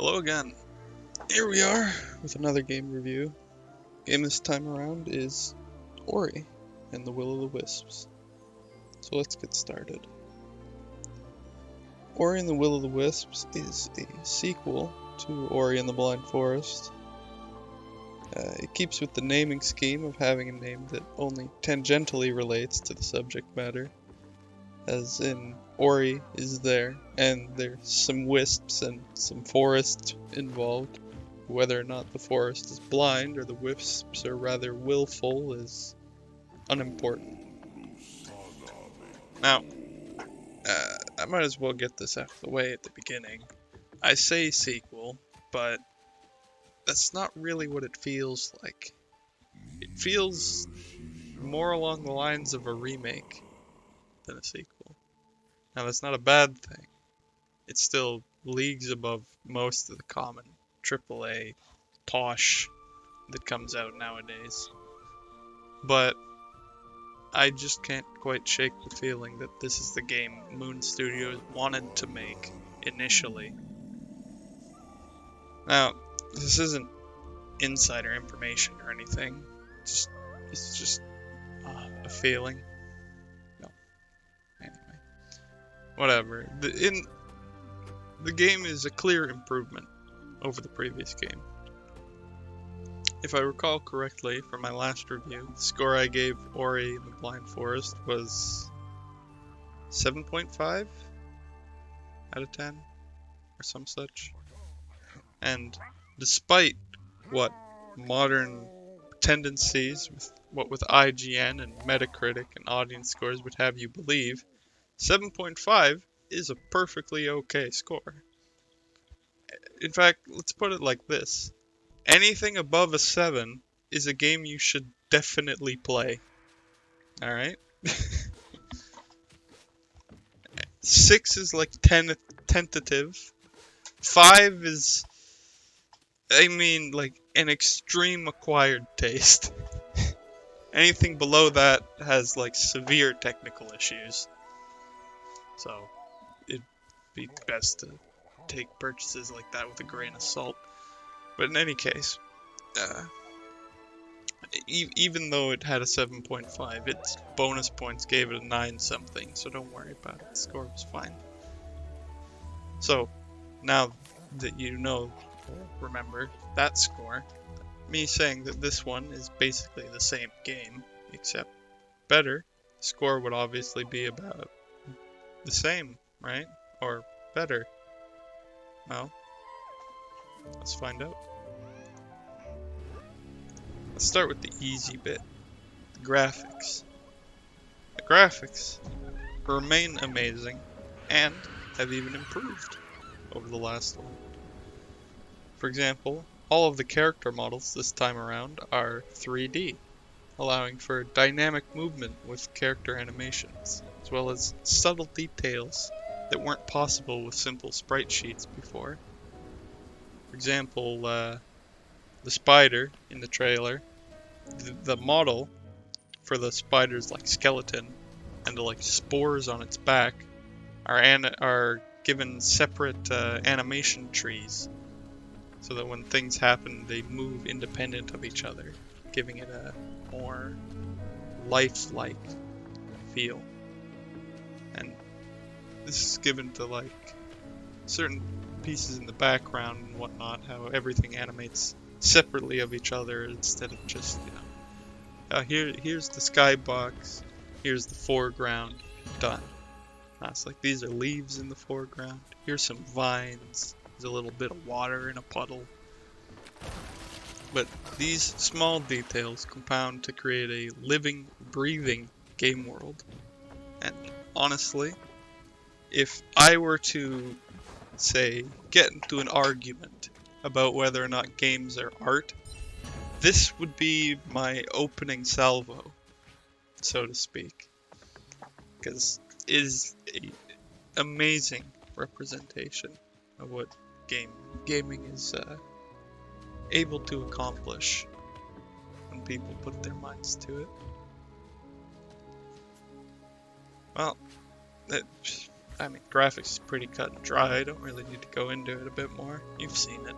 Hello again. Here we are with another game review. Game this time around is Ori and the Will of the Wisps. So let's get started. Ori and the Will of the Wisps is a sequel to Ori and the Blind Forest. It keeps with the naming scheme of having a name that only tangentially relates to the subject matter. As in, Ori is there, and there's some wisps and some forest involved. Whether or not the forest is blind or the wisps are rather willful is unimportant. Now, I might as well get this out of the way at the beginning. I say sequel, but that's not really what it feels like. It feels more along the lines of a remake than a sequel. Now, that's not a bad thing. It's still leagues above most of the common AAA posh that comes out nowadays. But I just can't quite shake the feeling that this is the game Moon Studios wanted to make initially. Now, this isn't insider information or anything. It's just a feeling. No. Anyway. Whatever. The game is a clear improvement over the previous game. If I recall correctly from my last review, the score I gave Ori and the Blind Forest was 7.5 out of 10 or some such. And despite what modern tendencies with IGN and Metacritic and audience scores would have you believe, 7.5 is a perfectly okay score. In fact, let's put it like this. Anything above a 7 is a game you should definitely play. Alright? 6 is like tentative. 5 is, like an extreme acquired taste. Anything below that has like severe technical issues. So it'd be best to take purchases like that with a grain of salt. But in any case, even though it had a 7.5, its bonus points gave it a 9 something, so don't worry about it. The score was fine. So, now that you know, remember that score, me saying that this one is basically the same game, except better, the score would obviously be about the same, right? Or better. Well, let's find out. Let's start with the easy bit, the graphics. The graphics remain amazing and have even improved over the last one. For example, all of the character models this time around are 3D, allowing for dynamic movement with character animations, as well as subtle details that weren't possible with simple sprite sheets before. For example, the spider in the trailer, the model for the spider's like skeleton and the like spores on its back are given separate animation trees, so that when things happen, they move independent of each other, giving it a more lifelike feel. And this is given to like certain pieces in the background and whatnot, how everything animates separately of each other instead of just, here's the skybox, here's the foreground, done. It's like these are leaves in the foreground, here's some vines, there's a little bit of water in a puddle. But these small details compound to create a living, breathing game world. And honestly, if I were to, say, get into an argument about whether or not games are art, this would be my opening salvo, so to speak. Because it is an amazing representation of what gaming is able to accomplish when people put their minds to it. Well, I mean, graphics is pretty cut and dry. I don't really need to go into it a bit more. You've seen it.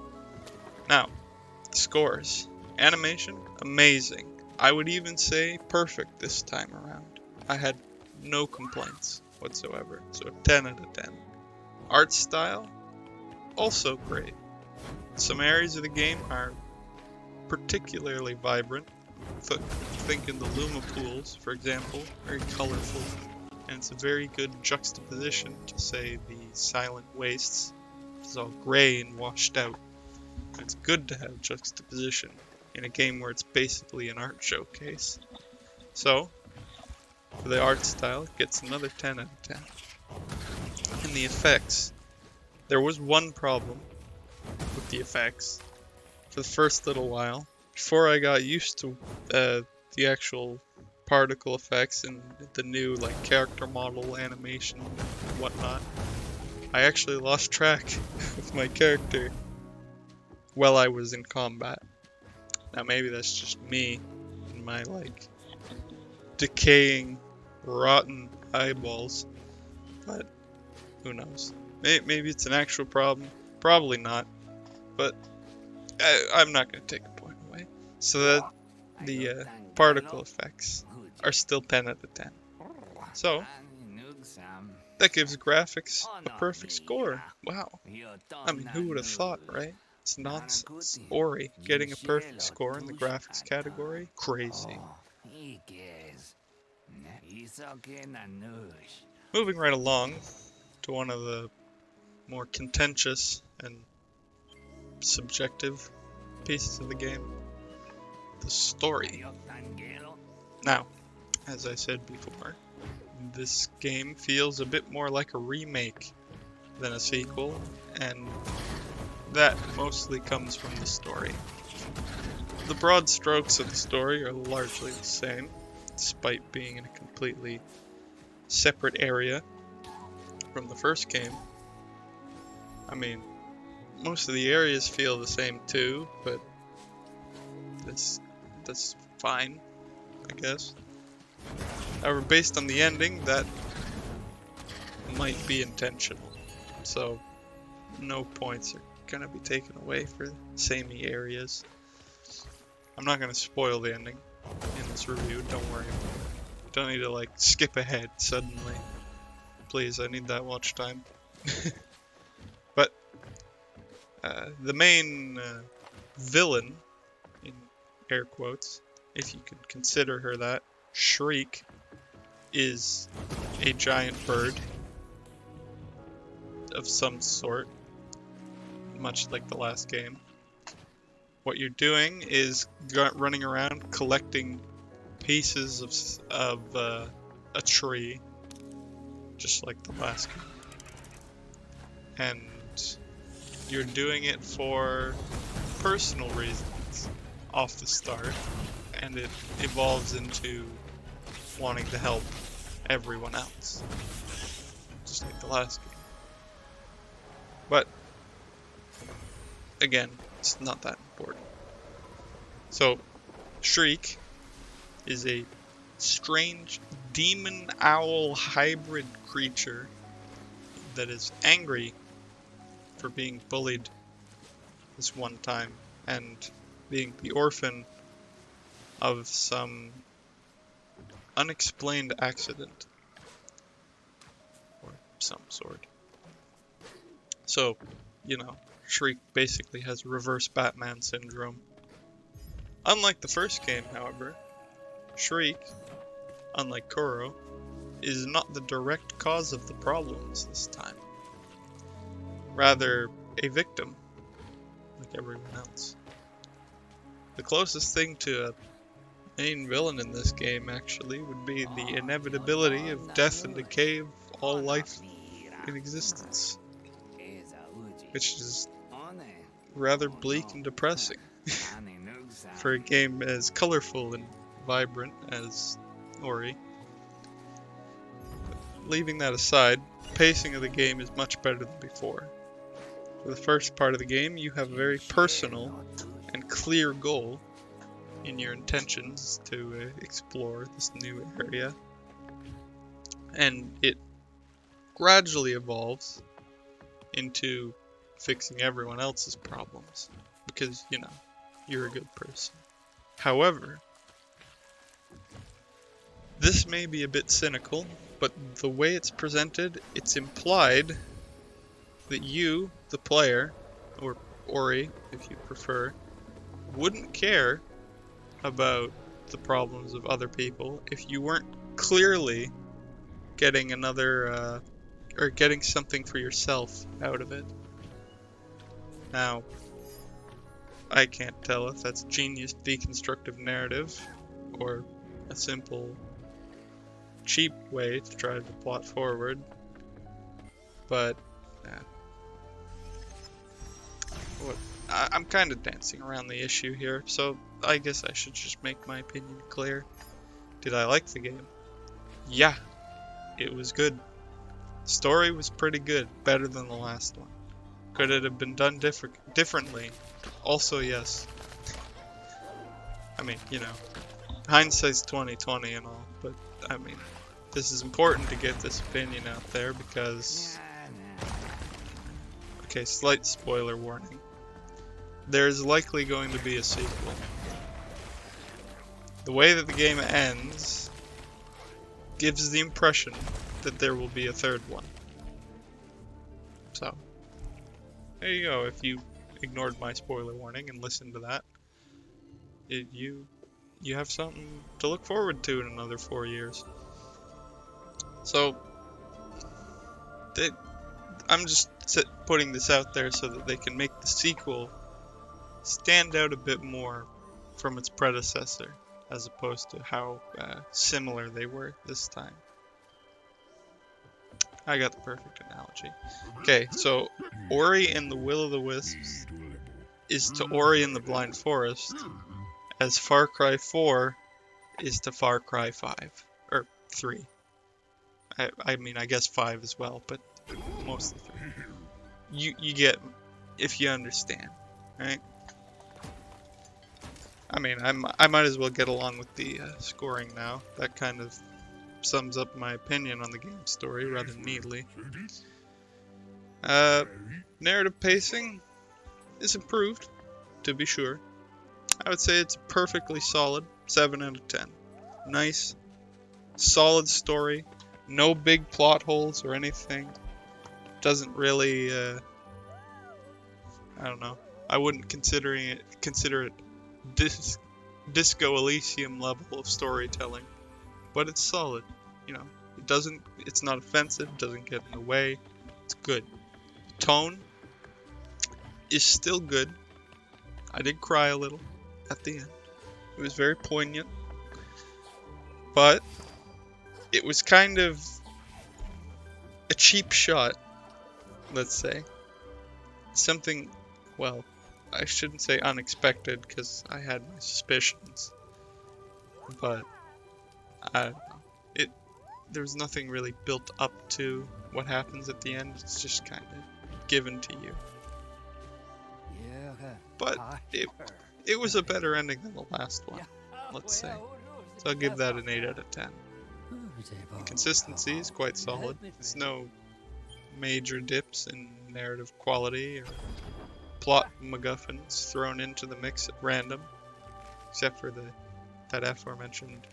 Now, scores. Animation, amazing. I would even say perfect this time around. I had no complaints whatsoever. So 10 out of 10. Art style, also great. Some areas of the game are particularly vibrant. Think in the Luma pools, for example, very colorful. And it's a very good juxtaposition to, say, the Silent Wastes. It's all gray and washed out. And it's good to have juxtaposition in a game where it's basically an art showcase. So, for the art style, it gets another 10 out of 10. And the effects. There was one problem with the effects for the first little while. Before I got used to the actual particle effects and the new like character model animation and whatnot, I actually lost track of my character while I was in combat. Now maybe that's just me and my like decaying, rotten eyeballs, but who knows? Maybe it's an actual problem. Probably not, but I'm not going to take a point away. So that the particle effects are still 10 out of 10. So that gives graphics a perfect score. Wow. I mean, who would have thought, right? It's nonsense. Ori getting a perfect score in the graphics category? Crazy. Moving right along to one of the more contentious and subjective pieces of the game, the story. Now, as I said before, this game feels a bit more like a remake than a sequel, and that mostly comes from the story. The broad strokes of the story are largely the same, despite being in a completely separate area from the first game. I mean, most of the areas feel the same too, but that's fine, I guess. However, based on the ending, that might be intentional. So, no points are gonna be taken away for samey areas. I'm not gonna spoil the ending in this review, don't worry. Don't need to like skip ahead suddenly. Please, I need that watch time. But the main villain, in air quotes, if you could consider her that, Shriek, is a giant bird of some sort, much like the last game. What you're doing is running around collecting pieces of a tree, just like the last game. And you're doing it for personal reasons off the start, and it evolves into wanting to help everyone else, just like the last game. But again, it's not that important. So, Shriek is a strange demon owl hybrid creature that is angry for being bullied this one time and being the orphan of some unexplained accident or some sort. So, you know, Shriek basically has reverse Batman syndrome. Unlike the first game, however, Shriek, unlike Kuro, is not the direct cause of the problems this time. Rather, a victim, like everyone else. The closest thing to a main villain in this game, actually, would be the inevitability of death and decay of all life in existence, which is rather bleak and depressing for a game as colorful and vibrant as Ori. But leaving that aside, the pacing of the game is much better than before. For the first part of the game, you have a very personal and clear goal in your intentions to explore this new area, and it gradually evolves into fixing everyone else's problems. Because, you know, you're a good person. However, this may be a bit cynical, but the way it's presented, it's implied that you, the player, or Ori, if you prefer, wouldn't care about the problems of other people if you weren't clearly getting or getting something for yourself out of it. Now, I can't tell if that's genius deconstructive narrative or a simple, cheap way to drive the plot forward, but I'm kind of dancing around the issue here, so I guess I should just make my opinion clear. Did I like the game? Yeah, it was good. Story was pretty good, better than the last one. Could it have been done differently? Also, yes. I mean, you know, hindsight's 20/20 and all, but I mean, this is important to get this opinion out there because, okay, slight spoiler warning. There's likely going to be a sequel. The way that the game ends gives the impression that there will be a third one. So, there you go. If you ignored my spoiler warning and listened to that, you have something to look forward to in another 4 years. So, I'm just putting this out there so that they can make the sequel stand out a bit more from its predecessor, as opposed to how similar they were this time. I got the perfect analogy. Okay, so Ori and the Will of the Wisps is to Ori and the Blind Forest, as Far Cry 4 is to Far Cry 5. Or 3. I mean, I guess 5 as well, but mostly 3. You get, if you understand, right? I mean, I might as well get along with the scoring now. That kind of sums up my opinion on the game story rather neatly. Narrative pacing is improved, to be sure. I would say it's a perfectly solid 7 out of 10. Nice, solid story, no big plot holes or anything. Doesn't really, I don't know. I wouldn't consider it Disco Elysium level of storytelling, but it's solid. You know, it's not offensive, doesn't get in the way. It's good. The tone is still good. I did cry a little at the end. It was very poignant, but it was kind of a cheap shot, let's say. Something, well, I shouldn't say unexpected because I had my suspicions, but I don't know. There's nothing really built up to what happens at the end. It's just kind of given to you. But it was a better ending than the last one, let's say. So I'll give that an 8 out of 10. The consistency is quite solid. There's no major dips in narrative quality or plot MacGuffins thrown into the mix at random, except for that aforementioned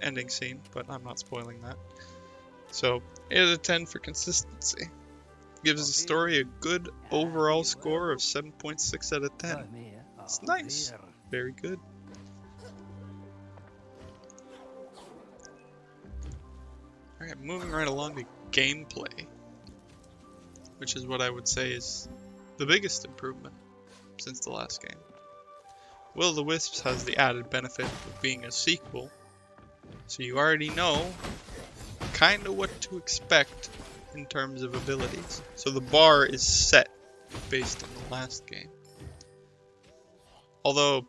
ending scene, but I'm not spoiling that. So, 8 out of 10 for consistency. Gives the story a good overall score of 7.6 out of 10. It's nice. Very good. Alright, moving right along to gameplay, which is what I would say is the biggest improvement since the last game. Will of the Wisps has the added benefit of being a sequel, so you already know kind of what to expect in terms of abilities. So the bar is set based on the last game. Although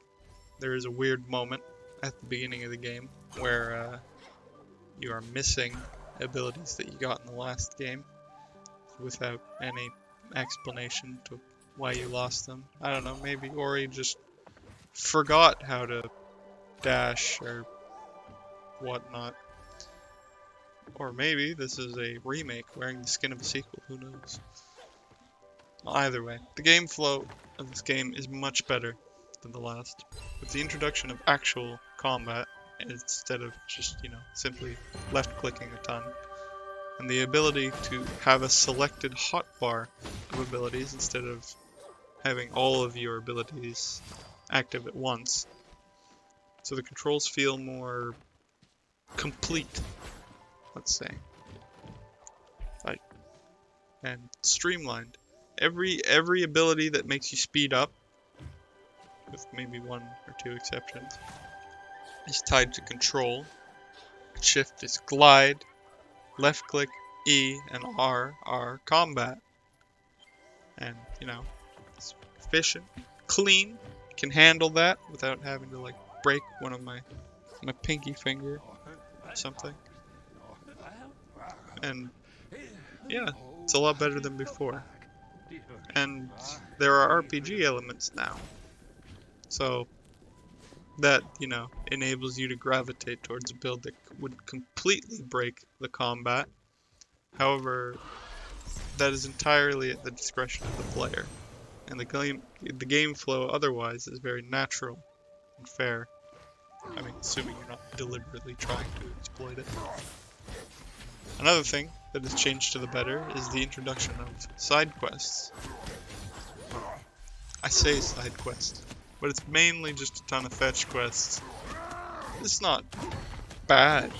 there is a weird moment at the beginning of the game where you are missing abilities that you got in the last game without any explanation to why you lost them. I don't know, maybe Ori just forgot how to dash or whatnot. Or maybe this is a remake wearing the skin of a sequel, who knows? Well, either way, the game flow of this game is much better than the last, with the introduction of actual combat instead of just, simply left-clicking a ton, and the ability to have a selected hotbar of abilities instead of having all of your abilities active at once. So the controls feel more complete, let's say, and streamlined. Every ability that makes you speed up, with maybe one or two exceptions, is tied to control. Shift is glide, left click E and R are combat. And, it's efficient, clean, can handle that without having to like break one of my pinky finger or something. And yeah, it's a lot better than before. And there are RPG elements now. So that, enables you to gravitate towards a build that would completely break the combat. However, that is entirely at the discretion of the player. And the game flow otherwise is very natural and fair. I mean, assuming you're not deliberately trying to exploit it. Another thing that has changed to the better is the introduction of side quests. I say side quests, but it's mainly just a ton of fetch quests. It's not bad.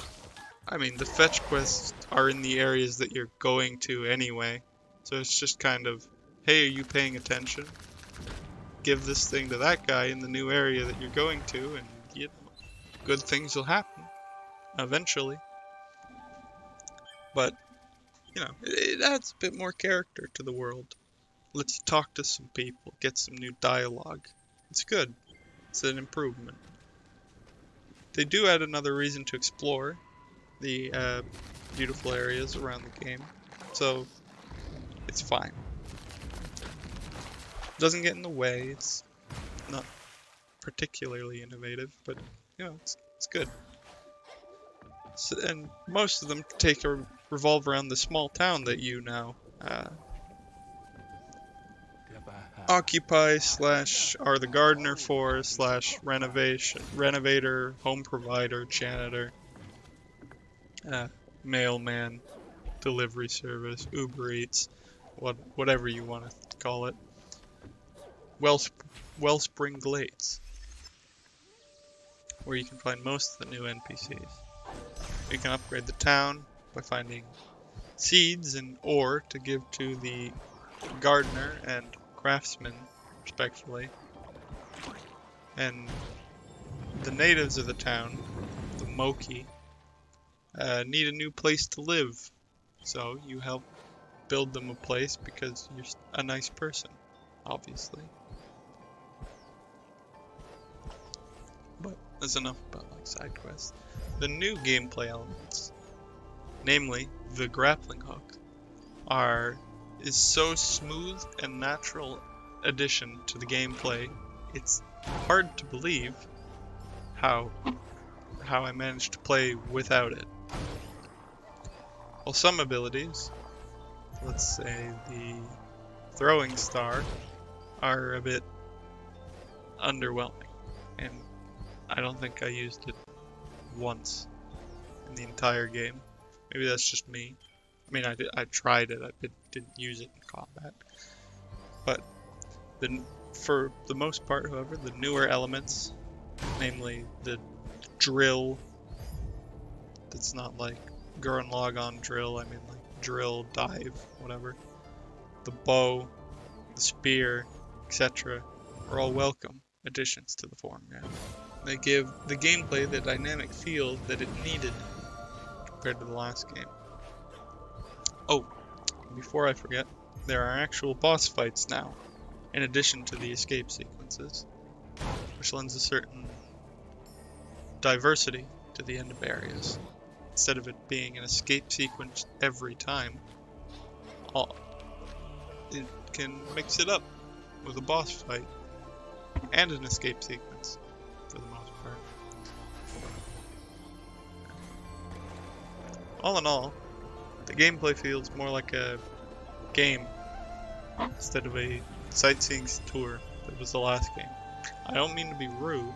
I mean, the fetch quests are in the areas that you're going to anyway, so it's just kind of, hey, are you paying attention? Give this thing to that guy in the new area that you're going to, and good things will happen eventually. But, it adds a bit more character to the world. Lets you talk to some people, get some new dialogue. It's good. It's an improvement. They do add another reason to explore the beautiful areas around the game, so it's fine. It doesn't get in the way. It's not particularly innovative, but it's good. So, and most of them revolve around the small town that you now occupy / are the gardener for / renovator, home provider, janitor, mailman, delivery service, Uber Eats, whatever you want to call it. Wellspring Glades, where you can find most of the new NPCs. You can upgrade the town by finding seeds and ore to give to the gardener and craftsman, respectively. And the natives of the town, the Moki, need a new place to live. So you help build them a place because you're a nice person, obviously. But that's enough about side quests. The new gameplay elements, namely the grappling hook, is so smooth and natural addition to the gameplay. It's hard to believe how I managed to play without it. While some abilities, let's say the throwing star, are a bit underwhelming, and I don't think I used it once in the entire game. Maybe that's just me. I mean, I tried it. I didn't use it in combat. But for the most part, however, the newer elements, namely the drill, that's not like Gurren Lagann drill. I mean, like drill, dive, whatever. The bow, the spear, etc., are all welcome additions to the form. Yeah. They give the gameplay the dynamic feel that it needed compared to the last game. Oh, before I forget, there are actual boss fights now, in addition to the escape sequences, which lends a certain diversity to the end of areas. Instead of it being an escape sequence every time, it can mix it up with a boss fight and an escape sequence, for the most part. all in all, the gameplay feels more like a game instead of a sightseeing tour that was the last game. I don't mean to be rude.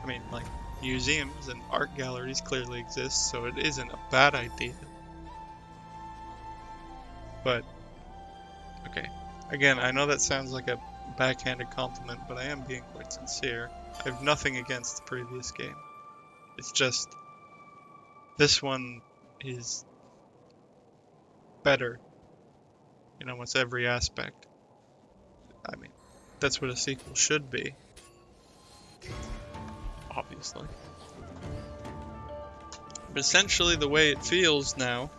I mean, like, museums and art galleries clearly exist, so it isn't a bad idea. But, okay. Again, I know that sounds like a backhanded compliment, but I am being quite sincere. I have nothing against the previous game. It's just, this one is better in almost every aspect. I mean, that's what a sequel should be. Obviously. But essentially the way it feels now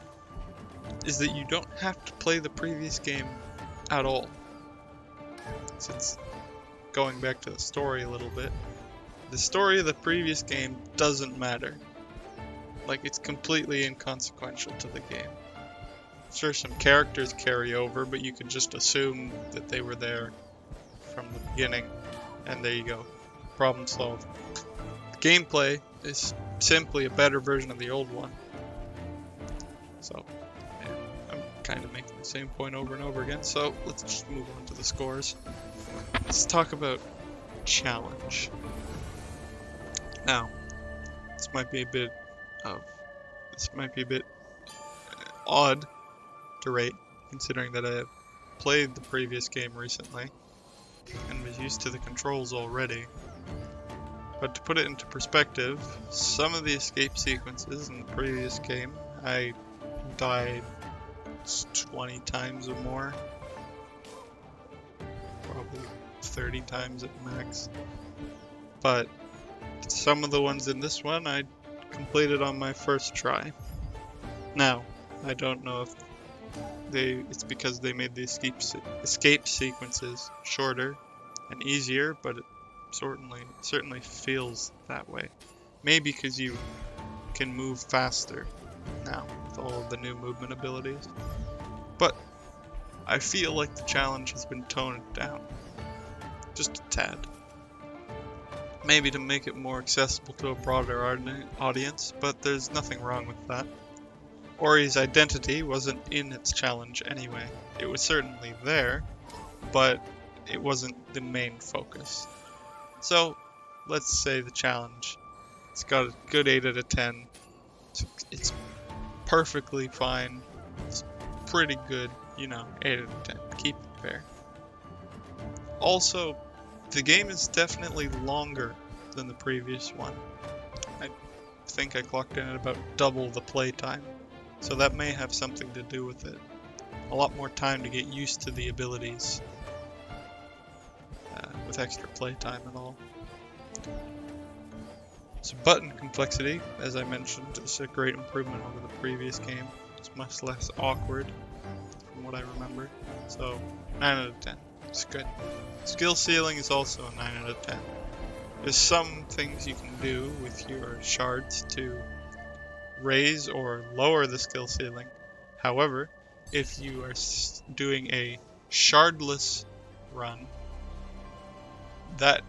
is that you don't have to play the previous game at all. Since, going back to the story a little bit, the story of the previous game doesn't matter. Like, it's completely inconsequential to the game. Sure, some characters carry over, but you can just assume that they were there from the beginning, and there you go. Problem solved. The gameplay is simply a better version of the old one. So, yeah, I'm kind of making the same point over and over again, so let's just move on to the scores. Let's talk about challenge. Now, this might be a bit odd to rate, considering that I have played the previous game recently and was used to the controls already. But to put it into perspective, some of the escape sequences in the previous game, I died 20 times or more. Probably 30 times at max. But some of the ones in this one I completed on my first try. Now, I don't know if it's because they made the escape sequences shorter and easier, but it certainly feels that way. Maybe because you can move faster now with all of the new movement abilities. But I feel like the challenge has been toned down. Just a tad. Maybe to make it more accessible to a broader audience, but there's nothing wrong with that. Ori's identity wasn't in its challenge anyway. It was certainly there, but it wasn't the main focus. So, let's say the challenge. It's got a good 8 out of 10. It's perfectly fine. It's pretty good, 8 out of 10. Keep it fair. Also, the game is definitely longer than the previous one. I think I clocked in at about double the playtime. So that may have something to do with it. A lot more time to get used to the abilities. With extra playtime and all. So button complexity, as I mentioned, is a great improvement over the previous game. It's much less awkward, from what I remember. So, 9 out of 10. It's good. Skill ceiling is also a 9 out of 10. There's some things you can do with your shards to raise or lower the skill ceiling. However, if you are doing a shardless run, that,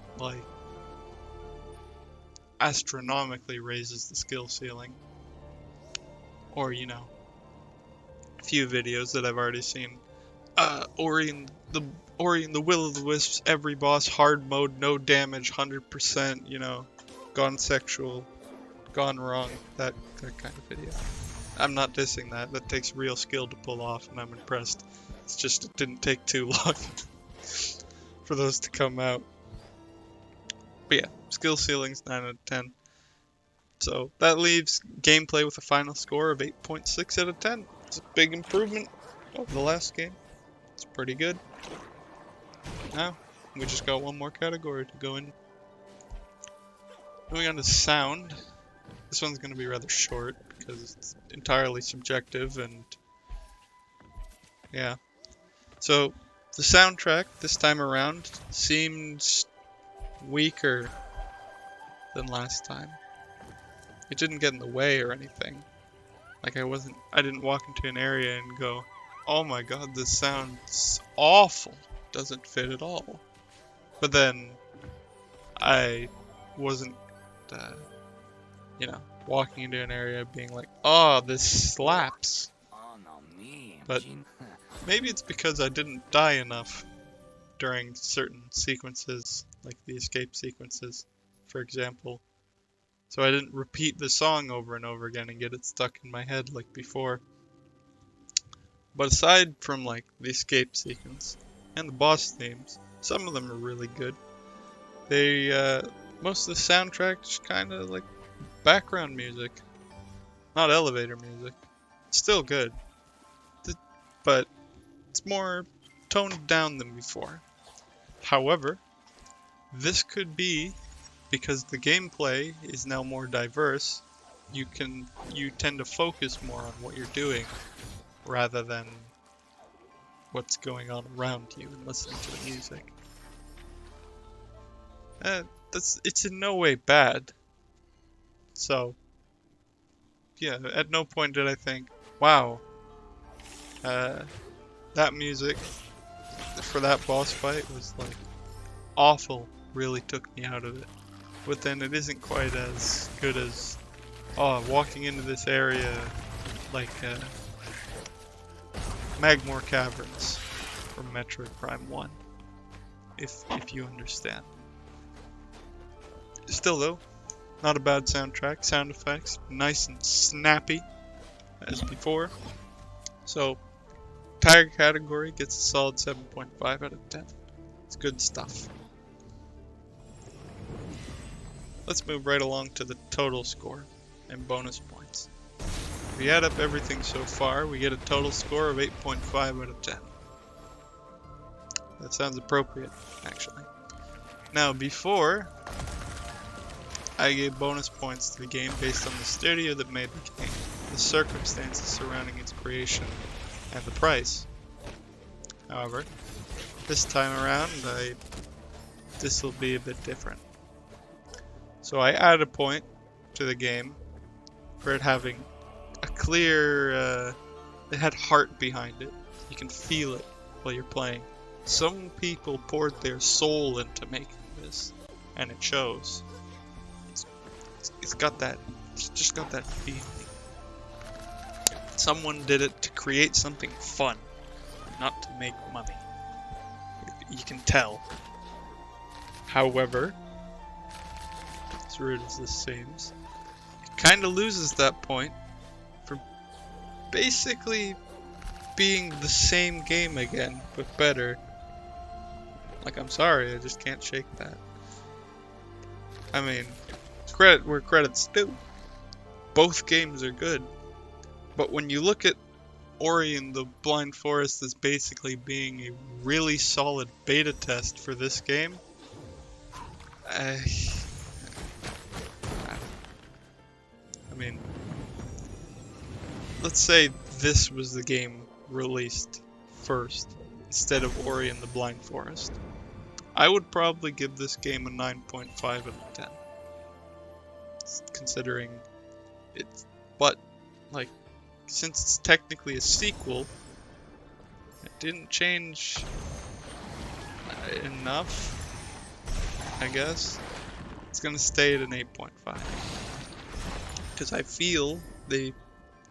astronomically raises the skill ceiling. Or, a few videos that I've already seen. Ori and the Will of the Wisps, every boss, hard mode, no damage, 100%, gone sexual, gone wrong, that kind of video. I'm not dissing that. That takes real skill to pull off, and I'm impressed. It's just it didn't take too long for those to come out. But yeah, skill ceiling's 9 out of 10. So that leaves gameplay with a final score of 8.6 out of 10. It's a big improvement over the last game. It's pretty good. Now, we just got one more category to go in. Moving on to sound. This one's going to be rather short because it's entirely subjective and yeah. So the soundtrack this time around seemed weaker than last time. It didn't get in the way or anything. Like I didn't walk into an area and go, oh my god, this sounds awful. Doesn't fit at all. But then I wasn't, walking into an area being like, oh, this slaps. But maybe it's because I didn't die enough during certain sequences, like the escape sequences, for example. So I didn't repeat the song over and over again and get it stuck in my head like before. But aside from like the escape sequence and the boss themes, some of them are really good. They, most of the soundtrack is kind of like background music, not elevator music. Still good, but it's more toned down than before. However, this could be because the gameplay is now more diverse. You tend to focus more on what you're doing rather than what's going on around you and listening to the music. It's in no way bad. So, yeah, at no point did I think, wow, that music for that boss fight was like awful, really took me out of it. But then it isn't quite as good as, oh, walking into this area like Magmore Caverns from Metroid Prime 1, if you understand. Still though, not a bad soundtrack, sound effects, nice and snappy as before. So, entire category gets a solid 7.5 out of 10. It's good stuff. Let's move right along to the total score and bonus points. If we add up everything so far, we get a total score of 8.5 out of 10. That sounds appropriate, actually. Now, before, I gave bonus points to the game based on the studio that made the game, the circumstances surrounding its creation, and the price. However, this time around, this will be a bit different. So I added a point to the game for it having a clear, it had heart behind it. You can feel it while you're playing. Some people poured their soul into making this, and it shows. It's just got that feeling. Someone did it to create something fun, not to make money. You can tell. However, as rude as this seems, it kind of loses that point for basically being the same game again, but better. Like, I'm sorry, I just can't shake that. I mean, credit where credit's due. Both games are good. But when you look at Ori and the Blind Forest as basically being a really solid beta test for this game, I mean, let's say this was the game released first instead of Ori and the Blind Forest. I would probably give this game a 9.5 out of 10. Considering it's, but, like, since it's technically a sequel, it didn't change enough, I guess. It's gonna stay at an 8.5. Because I feel they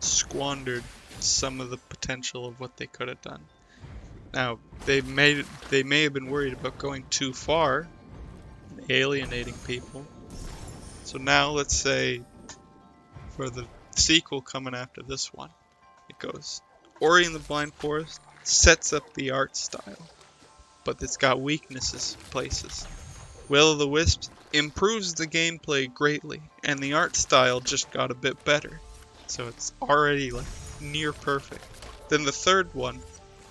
squandered some of the potential of what they could have done. Now, they may have been worried about going too far and alienating people. So now let's say for the sequel coming after this one, it goes Ori and the Blind Forest sets up the art style, but it's got weaknesses places. Will of the Wisps improves the gameplay greatly, and the art style just got a bit better. So it's already like near perfect. Then the third one,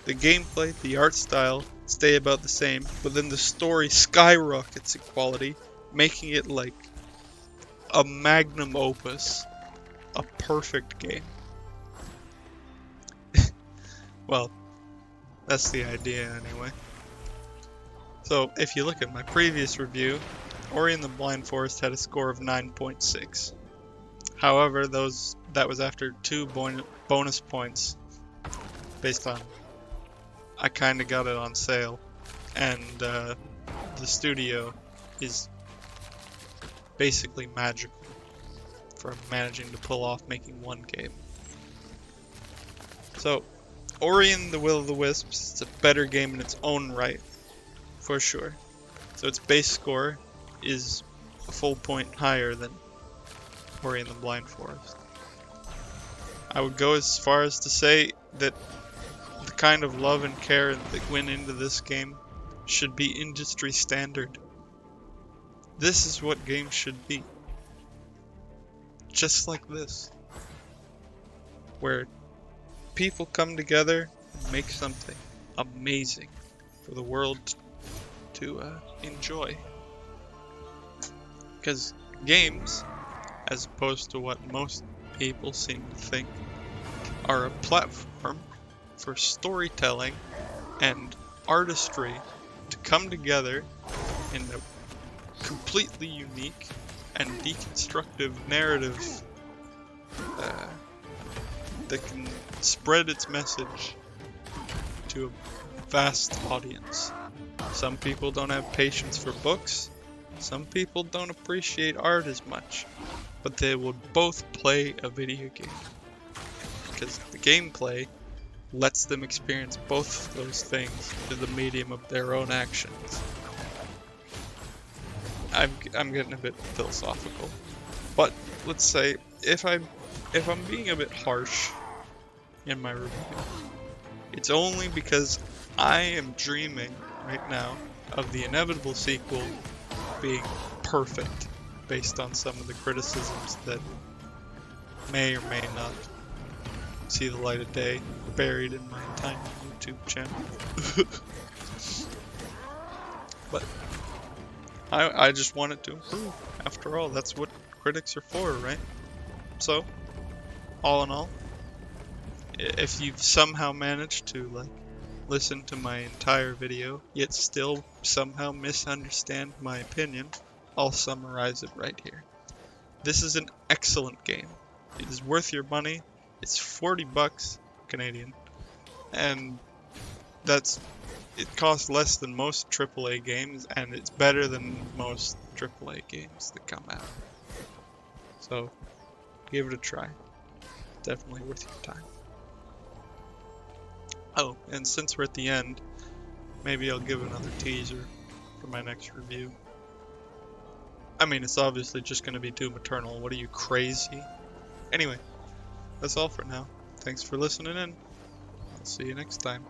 the gameplay, the art style stay about the same, but then the story skyrockets in quality, making it like a magnum opus, a perfect game. Well, that's the idea anyway. So if you look at my previous review, Ori and the Blind Forest had a score of 9.6. However, that was after 2 bonus points based on I kind of got it on sale, and the studio is basically magical for managing to pull off making one game. So, Ori and the Will of the Wisps, it's a better game in its own right, for sure. So its base score is a full point higher than Ori and the Blind Forest. I would go as far as to say that the kind of love and care that went into this game should be industry standard. This is what games should be. Just like this. Where people come together and make something amazing for the world to enjoy. Because games, as opposed to what most people seem to think, are a platform for storytelling and artistry to come together in a completely unique and deconstructive narrative that can spread its message to a vast audience. Some people don't have patience for books, some people don't appreciate art as much, but they will both play a video game. Because the gameplay lets them experience both of those things through the medium of their own actions. I'm getting a bit philosophical, but let's say if I'm being a bit harsh in my review, it's only because I am dreaming right now of the inevitable sequel being perfect based on some of the criticisms that may or may not see the light of day buried in my tiny YouTube channel. But I just want it to improve. After all, that's what critics are for, right? So, all in all, if you've somehow managed to listen to my entire video, yet still somehow misunderstand my opinion, I'll summarize it right here. This is an excellent game. It is worth your money. It's 40 bucks Canadian, and it costs less than most AAA games, and it's better than most AAA games that come out. So, give it a try. Definitely worth your time. Oh, and since we're at the end, maybe I'll give another teaser for my next review. I mean, it's obviously just going to be Doom Eternal. What are you, crazy? Anyway, that's all for now. Thanks for listening in. I'll see you next time.